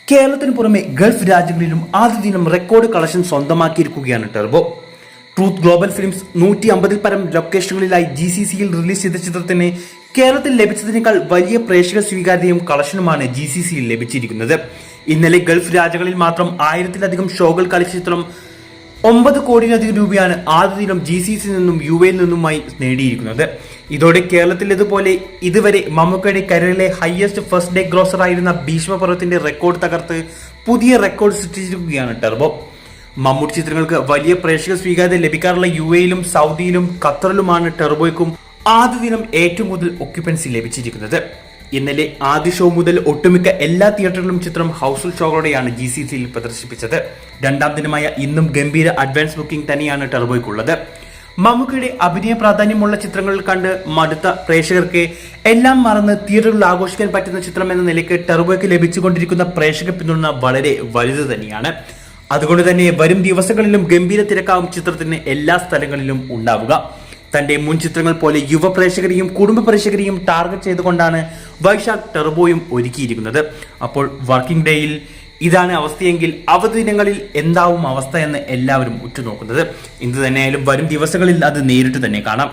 കേരളത്തിന് പുറമെ ഗൾഫ് രാജ്യങ്ങളിലും ആദ്യ ദിനം റെക്കോർഡ് കളക്ഷൻ സ്വന്തമാക്കിയിരിക്കുകയാണ് ടെർബോ. ട്രൂത്ത് ഗ്ലോബൽ ഫിലിംസ് 150-ൽ പരം ലൊക്കേഷനുകളിലായി GCCയിൽ റിലീസ് ചെയ്ത ചിത്രത്തിന് കേരളത്തിൽ ലഭിച്ചതിനേക്കാൾ വലിയ പ്രേക്ഷക സ്വീകാര്യതയും കളക്ഷനുമാണ് GCCയിൽ ലഭിച്ചിരിക്കുന്നത്. ഇന്നലെ ഗൾഫ് രാജ്യങ്ങളിൽ മാത്രം 1000-ലധികം ഷോകൾ കളിച്ച ചിത്രം 9 കോടിയിലധികം രൂപയാണ് ആദ്യ ദിനം GCCയിൽ നിന്നും UAE നിന്നുമായി നേടിയിരിക്കുന്നത്. ഇതോടെ കേരളത്തിൽ ഇതുപോലെ ഇതുവരെ മമ്മൂക്കയുടെ കരിയറിലെ ഹയസ്റ്റ് ഫസ്റ്റ് ഡേ ഗ്രോസർ ആയിരുന്ന ഭീഷ്മപർവത്തിന്റെ റെക്കോർഡ് തകർത്ത് പുതിയ റെക്കോർഡ് സൃഷ്ടിച്ചിരിക്കുകയാണ് ടെർബോ. മമ്മൂട്ടി ചിത്രങ്ങൾക്ക് വലിയ പ്രേക്ഷക സ്വീകാര്യത ലഭിക്കാറുള്ള UAEയിലും സൗദിയിലും ഖത്തറിലുമാണ് ടെർബോയ്ക്കും ആദ്യ ദിനം ഏറ്റവും കൂടുതൽ ഒക്യുപ്പൻസി ലഭിച്ചിരിക്കുന്നത്. ഇന്നലെ ആദ്യ ഷോ മുതൽ ഒട്ടുമിക്ക എല്ലാ തിയേറ്ററുകളിലും ചിത്രം ഹൗസ്ഫുൾ ഷോകളോടെയാണ് GCCയിൽ പ്രദർശിപ്പിച്ചത്. രണ്ടാം ദിനമായ ഇന്നും ഗംഭീര അഡ്വാൻസ് ബുക്കിംഗ് തന്നെയാണ് ടെർബോയ്ക്കുള്ളത്. മമ്മൂക്കയുടെ അഭിനയ പ്രാധാന്യമുള്ള ചിത്രങ്ങൾ കണ്ട് മടുത്ത പ്രേക്ഷകർക്ക് എല്ലാം മറന്ന് തിയേറ്ററുകളിൽ ആഘോഷിക്കാൻ പറ്റുന്ന ചിത്രം എന്ന നിലയ്ക്ക് ടെർബോയ്ക്ക് ലഭിച്ചുകൊണ്ടിരിക്കുന്ന പ്രേക്ഷക പിന്തുണ വളരെ വലുത് തന്നെയാണ്. അതുകൊണ്ട് തന്നെ വരും ദിവസങ്ങളിലും ഗംഭീര തിരക്കാവും ചിത്രത്തിന് എല്ലാ സ്ഥലങ്ങളിലും ഉണ്ടാവുക. തന്റെ മുൻ ചിത്രങ്ങൾ പോലെ യുവ പ്രേക്ഷകരെയും കുടുംബ പ്രേക്ഷകരെയും ടാർഗറ്റ് ചെയ്തുകൊണ്ടാണ് വൈശാഖ് ടെർബോയും ഒരുക്കിയിരിക്കുന്നത്. അപ്പോൾ വർക്കിംഗ് ഡേയിൽ ഇതാണ് അവസ്ഥയെങ്കിൽ അവധി ദിനങ്ങളിൽ എന്താവും അവസ്ഥ എന്ന് എല്ലാവരും ഉറ്റുനോക്കുന്നത്. എന്ത് തന്നെയായാലും വരും ദിവസങ്ങളിൽ അത് നേരിട്ട് തന്നെ കാണാം.